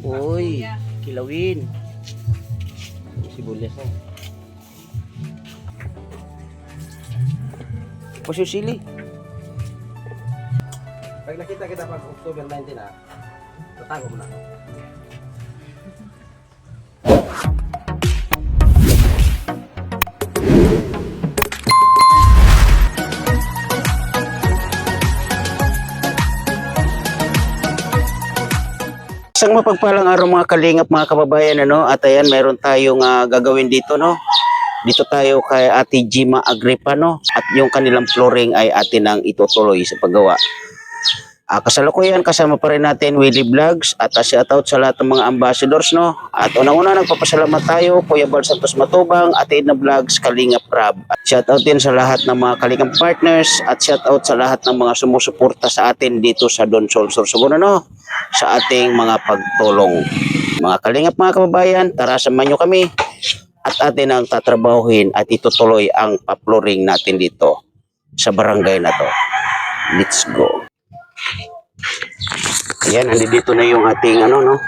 Uy, kilawin. Sibuyas. Tapos yung sili. Pag nakita kita pag October 19 tatago mo na ako. Isang mapagpalang araw mga kalingap, mga kababayan, ano? At ayan, meron tayong gagawin dito, no? Dito tayo kay Ate Jima Agripa, no? At yung kanilang flooring ay atin ang itutuloy sa paggawa. Kasalukuyan, kasama pa rin natin Willie Vlogs at shoutout sa lahat ng mga ambassadors, no? At unang-una nagpapasalamat tayo, Kuya Bal Santos Matubang, Ate Edna Vlogs, Kalingap Rab. At shoutout din sa lahat ng mga Kalingap partners at shoutout sa lahat ng mga sumusuporta sa atin dito sa Don Sol Sorsogon, no? Sa ating mga pagtulong. Mga Kalingap, mga kababayan, tara samahan nyo kami at atin ang tatrabahuhin at itutuloy ang pa-flooring natin dito sa barangay na to. Let's go. Ayan, andito na yung ating no?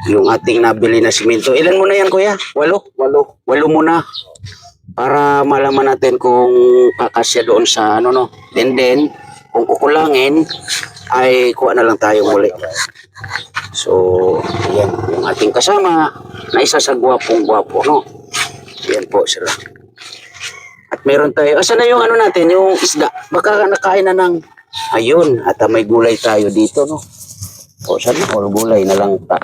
Yung ating nabili na simento. Ilan muna yan, kuya? 8? 8 muna. Para malaman natin kung kakasya doon sa no? Then, kung kukulangin, ay kuha na lang tayo muli. So, ayan, yung ating kasama na isa sa gwapong-gwapo, no? Ayan po sila. At meron tayo, asan na yung natin, yung isda? Baka nakain na ng, ayun, at may gulay tayo dito, no? O, sabi ko, gulay na lang ta.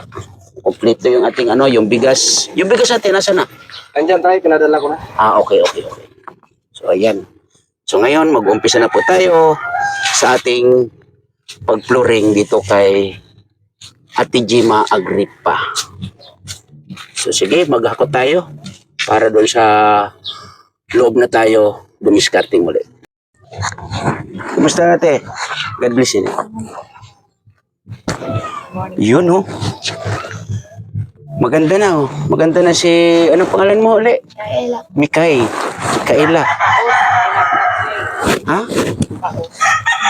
Kompleto yung ating yung bigas. Yung bigas natin, nasa na? Andyan tayo, pinadala ko na. Okay. So, ayan. So, ngayon, mag-umpisa na po tayo sa ating pag-flooring dito kay Ate Jima Agripa. So, sige, maghakot tayo para doon sa loob na tayo dumiskarting ulit. Kumusta ate? God bless you. Yun, oh. Maganda na, oh. Maganda na si, anong pangalan mo ulit? Mikaela. Ha?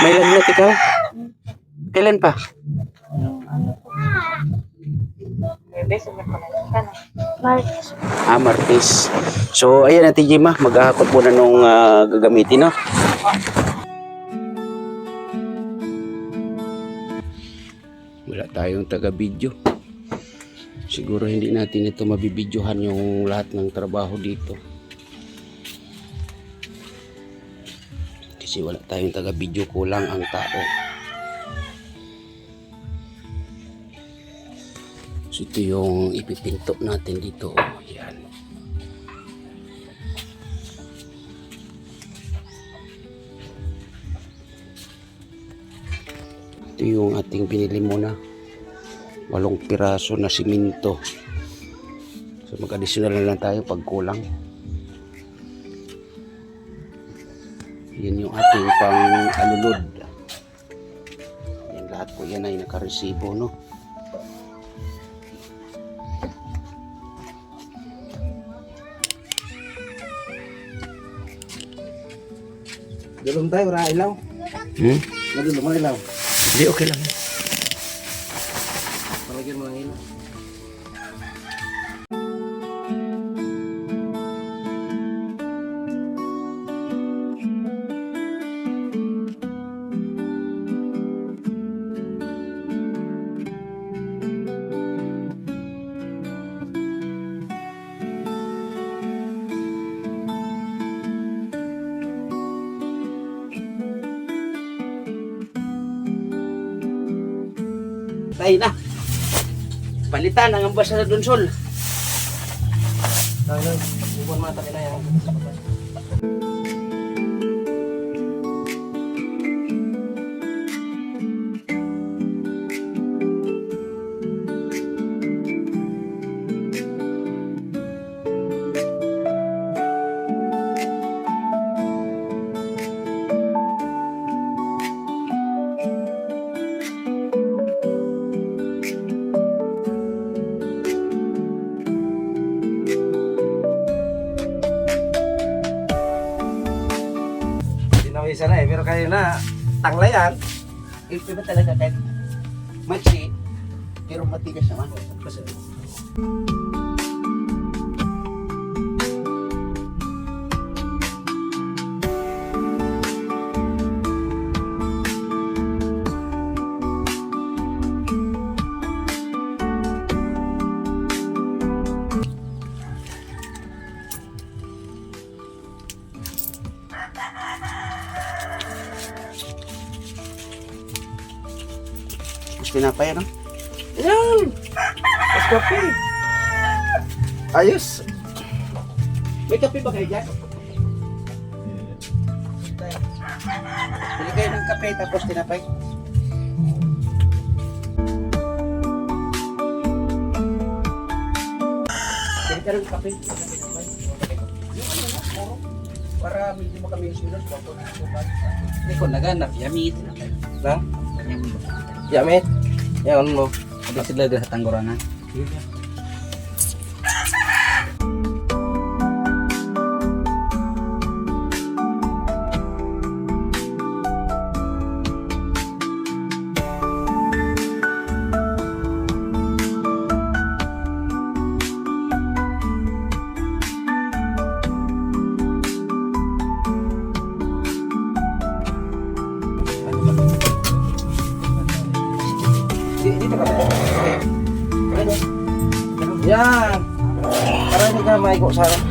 May lagnat ikaw? Kailan pa? Martes. So, ayan Ate Jima, maghahakot muna nung gagamitin, no? Wala tayong taga-video. Siguro hindi natin ito mabibidyohan yung lahat ng trabaho dito. Kasi wala tayong taga-video, kulang ang tao. So ito yung ipipinto natin dito. Yan. Ito yung ating binili muna. 8 piraso na simento. So mag-additional na lang tayo pag kulang. Yan yung ating pang-alulod. Yan lahat po yan ay nakaresibo, no? Dulong tayo, wala ilaw. Madulong mo ilaw. Hindi, okay lang. Palagyan mo ng ilaw. Tayo na. Palitan ang ambas sa Donsol. Buwan mata nila yan. Isa na pero kayo na tanglayan. Iba talaga kahit matsi, Pero matigas naman. Kasi, mas tinapay, ano? Yan! Mas kape. Ayos. May kape ba kayo dyan? Bili kayo ng kape tapos tinapay. Bili ka ng kape. Para medyo makamilos-milos. Hindi ko naganap. Yummy. Na? Yamit. Yan mo. Hindi sila sa tanggoranan. Dito ka. Yan. Para hindi ka maigo sa harap.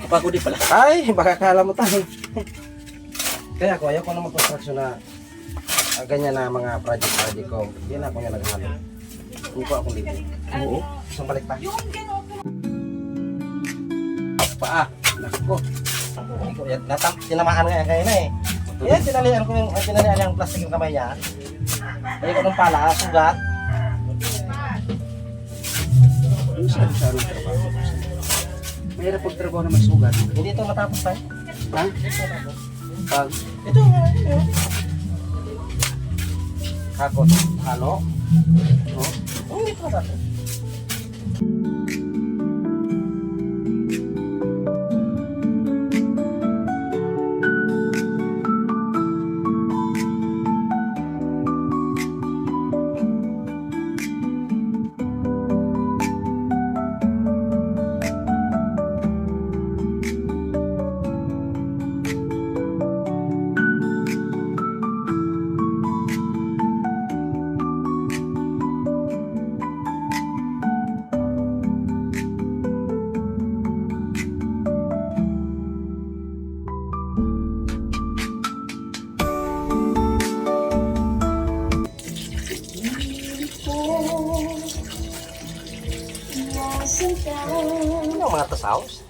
Kapagod din pala. Ay, baka kala mo tayo. Kaya ako, ayoko na mag-construction na ganyan na mga project ko. Hindi na ako niya naghalo. Hindi ko akong libre. Oo. Isang balik pa. Paa. Nako. Tinamaan nga kayo na eh. Yan, tinalian ko yung plastic yung kamay niya. Ayun ko ng pala, sugat. Ano sa anong trabaho? Mahirap pagtrabaho na may sugat. Hindi ito matapos tayo. Ha? Pag Ito nga. Hakot. Halo. Oh. Hindi ito matapos. Ano ang mga tasaos?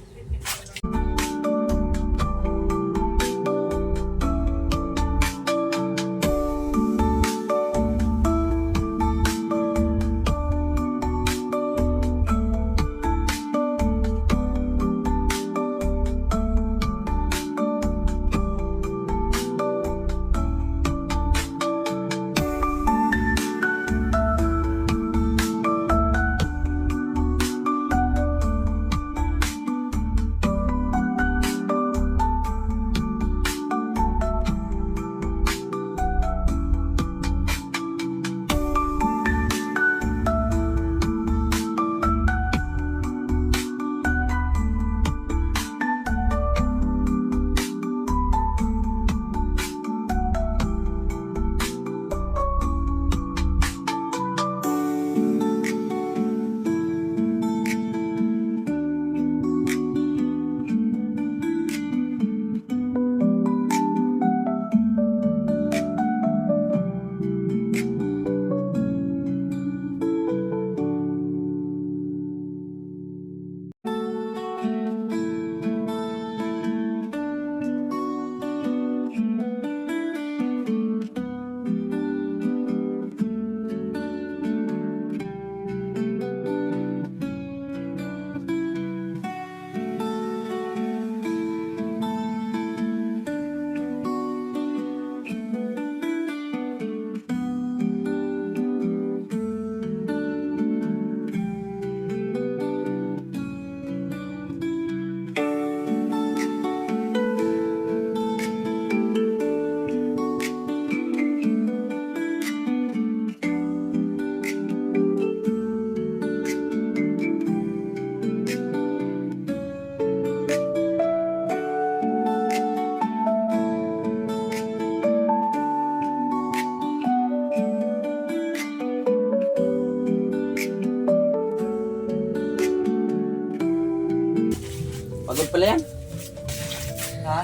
Pagod pala yan. Ha?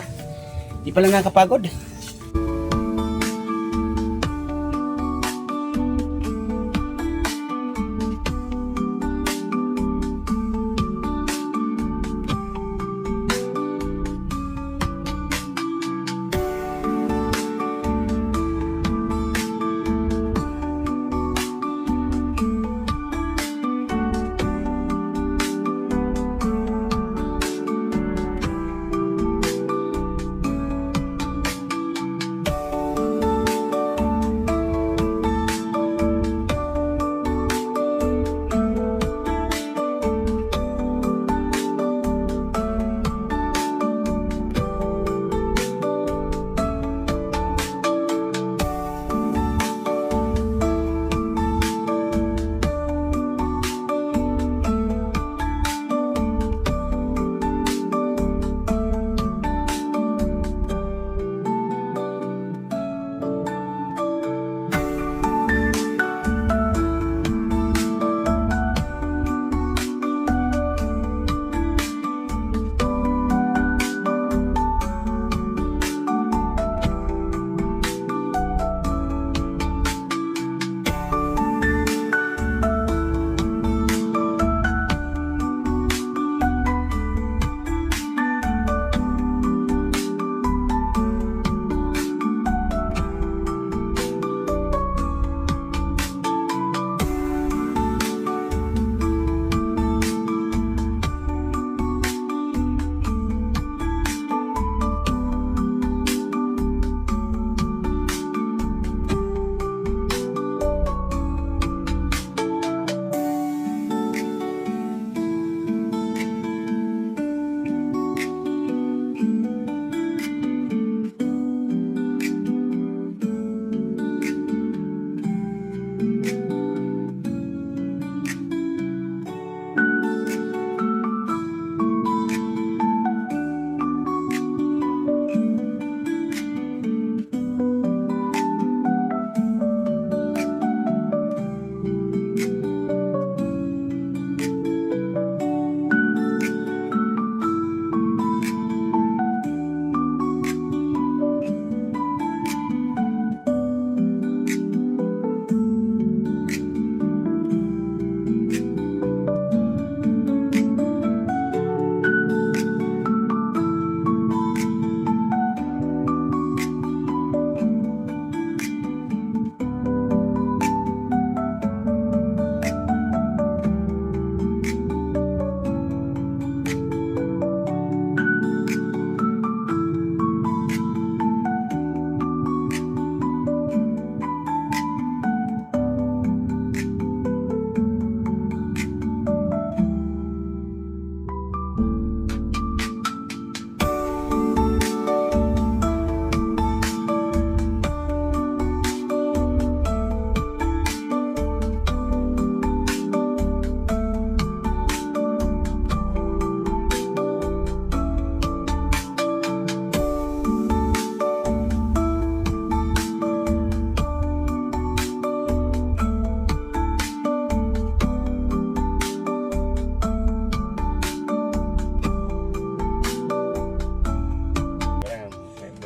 Di pala nakakapagod.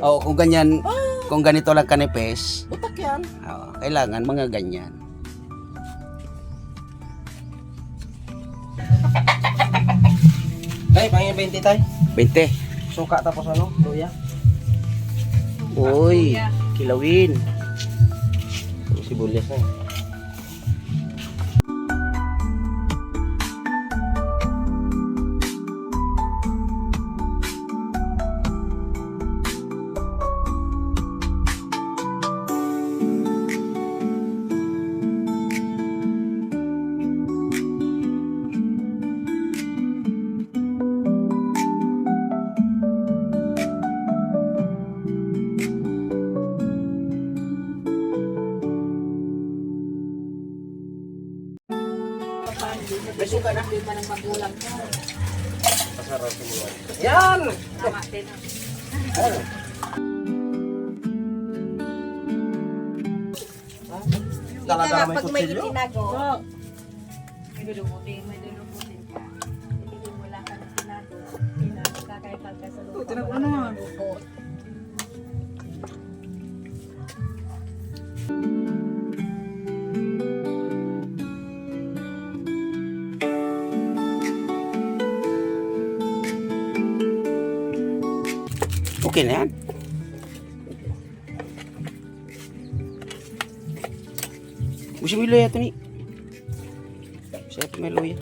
Oh, kung ganyan, kung ganito lang kanipes, Utak yan. kailangan mga ganyan. Tay, pangin 20 tay. 20. Suka tapos ano? Luya. Uy, kilawin. Sibuyas na. May suka na. Hindi pa ng magulang ko. Masarap semua. Yan! Tama din. Talaga Kaya may pag may kutsilyo. itinago, may dulumutin ka. Hindi wala ka na tinago. Buti na naman. Okay na yan. Gusto mo yung luya ito ni? Siya ito may luya.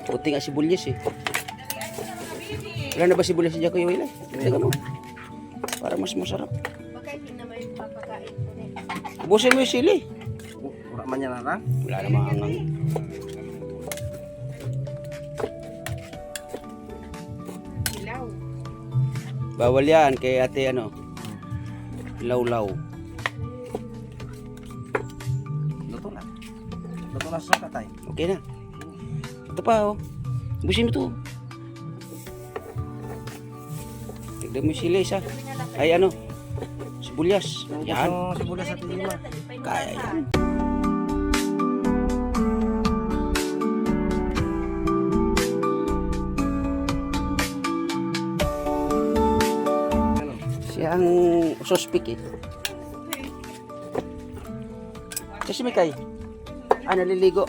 Puti nga sibuyas eh. Wala na ba sibuyas sa Jacoy Wila? Teka mo. Para mas masarap. Baka hindi naman yung papakain ko rin. Ubusin mo yung sili. Wala man yan na. Wala namang hangang. Ilaw. Bawal yan kay ate ano. Law-law. Luto na. Luto na sa katay. Okay na. Ito pa oh. Ubusin mo ito. Tignan mo yung sili isa. Ay ano. Sibuyas. Yan. Yung sibuyas sa lima. Kaya yan. Ano? Siya ang suspect eh. Kasi may kay. Naliligo.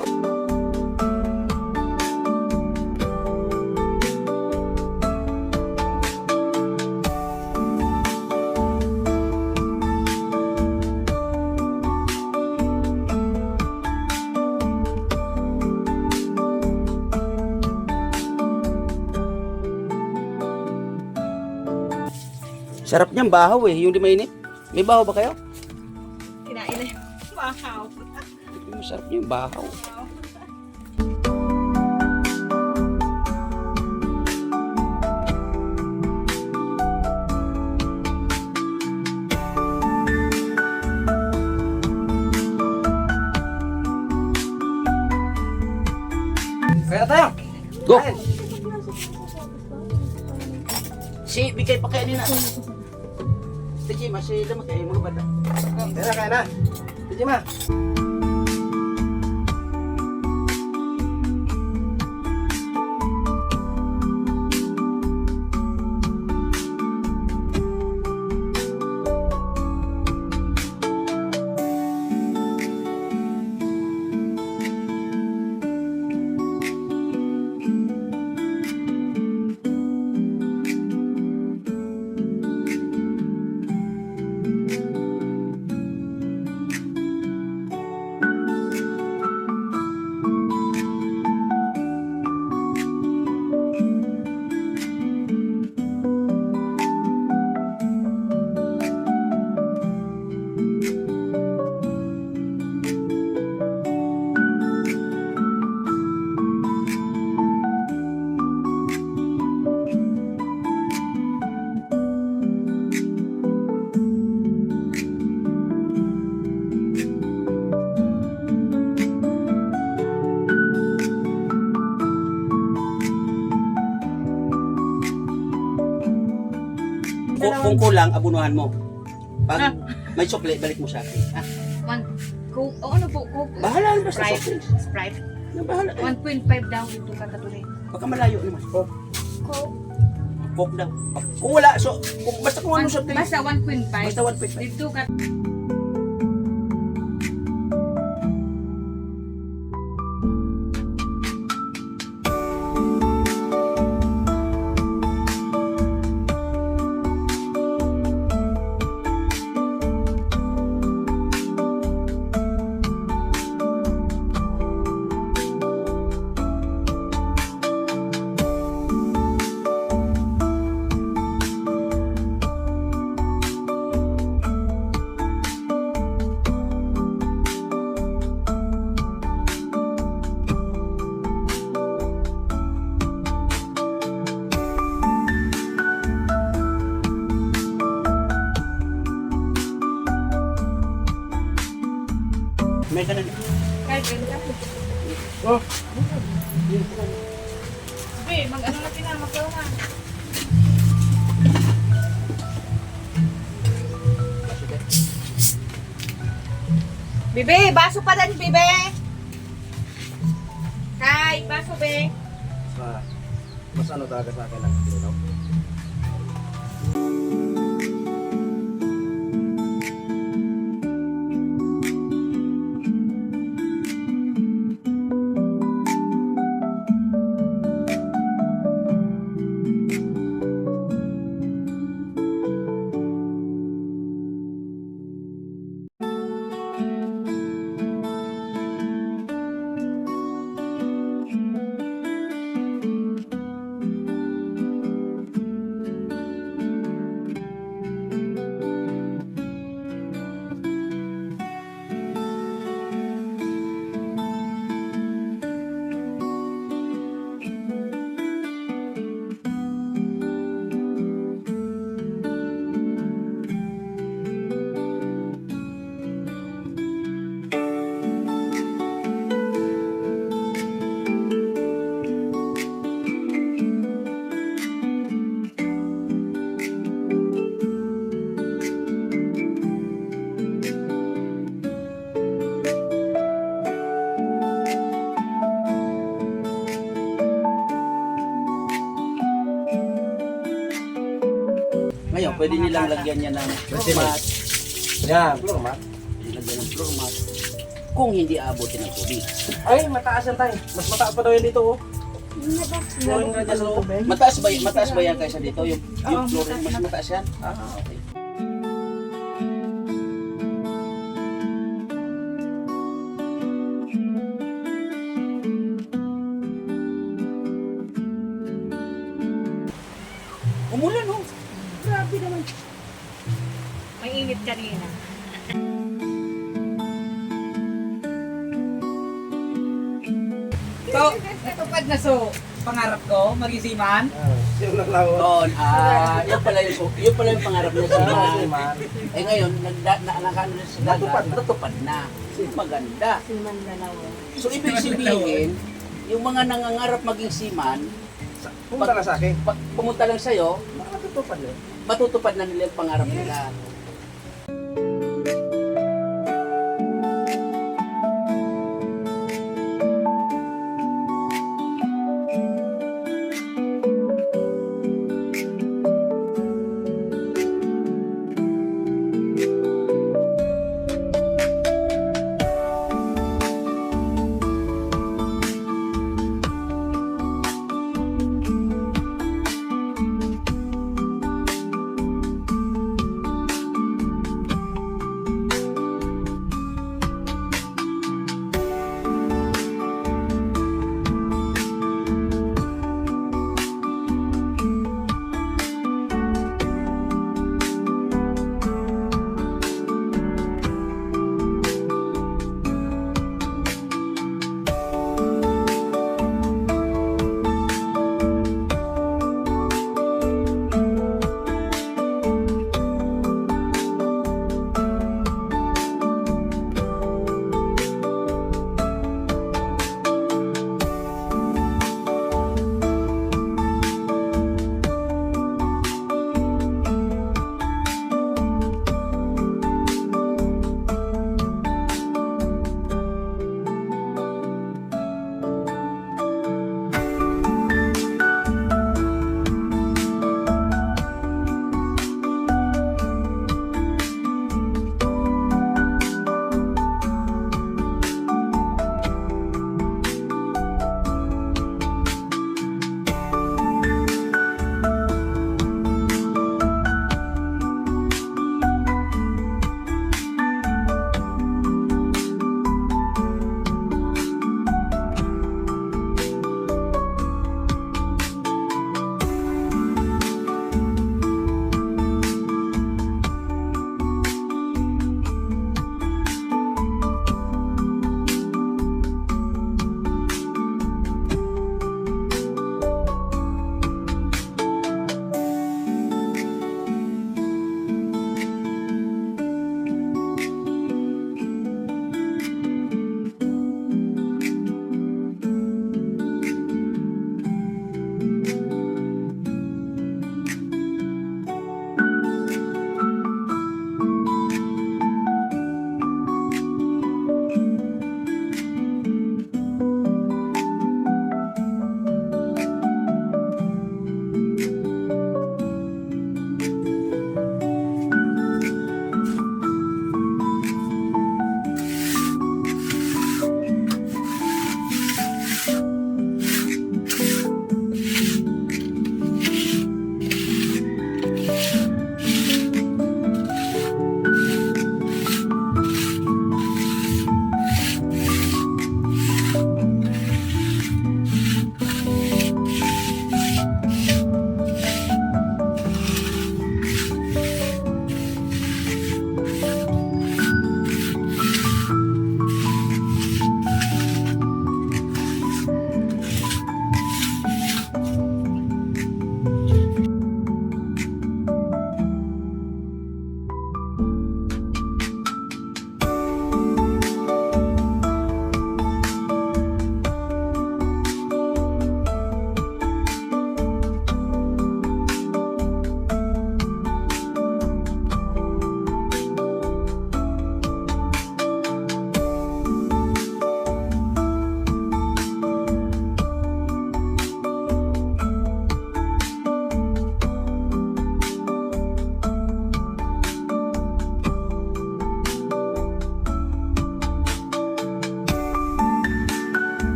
Sarap niyang bahaw eh, yung di mainit. May bahaw ba kayo? Kinain na yung bahaw. Masarap niya yung bahaw. Kaya tayo. Go! Kain. Si, bigay pa kayo nila. Sige, masih lamang kayo mga bata. Kaya na. Sige ma. Kung kulang, abunuhan mo. Pag may sukli, balik mo sa akin. Ah, One, Coke. O ano po? Coke. bahala na basta Sprite. sukli. Sprite. Bahala. 1.5 daw ito katatuloy. Baka malayo naman. Coke. Coke daw. Kung wala, so, basta kung ano sukli. Basta 1.5. Basta 1.5. Dito ka. May ka na. Kahit ganda. Oh. Sabi, mag-ano na pinamagawa na. Bibe, baso pa din, Bibe. Kai, baso, Be. Mas ano talaga sa akin ang ilaw. Ngayon, pwede nilang lagyan niya ng floor mat. Yan, floor mat. Lagyan ng floor mat. Kung hindi aabotin ng tubig. Ay, mataas yan tayo. Mas mataas pa daw yan dito oh. Flooring na dyan sa loob. Mataas ba yan kaysa dito? Yung flooring mas mataas yan? Ah, okay. Umulan oh. Grabe naman. May init kanina. So, natupad na so, pangarap ko, maging seaman. Yung naglawa. Doon, yun pala yung pangarap niya sa Man. Eh ngayon, nakano na sa dagat, natupad na. Maganda. Siman dalawa. So ibig sabihin, yung mga nangangarap maging seaman, Pumunta na sa akin. pumunta lang sa'yo, Makatutupad yun. matutupad na nila yung pangarap nila.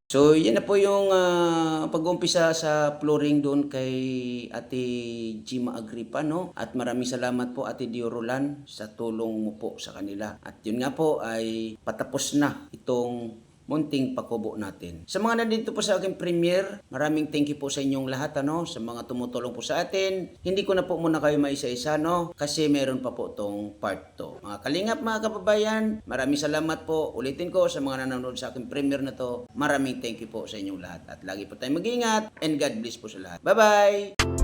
So, yan na po yung pag-umpisa sa flooring doon kay Ate Gima Agripa, no? At maraming salamat po Ate Diorulan sa tulong mo po sa kanila. At yun nga po ay patapos na itong munting pakubo natin. Sa mga nandito po sa aking premiere, maraming thank you po sa inyong lahat, ano? Sa mga tumutulong po sa atin. Hindi ko na po muna kayo maisa-isa, no? Kasi meron pa po tong part 2. Mga kalingap, mga kababayan, maraming salamat po. Ulitin ko sa mga nanonood sa aking premiere na to. Maraming thank you po sa inyong lahat. At lagi po tayong mag-ingat and God bless po sa lahat. Bye-bye!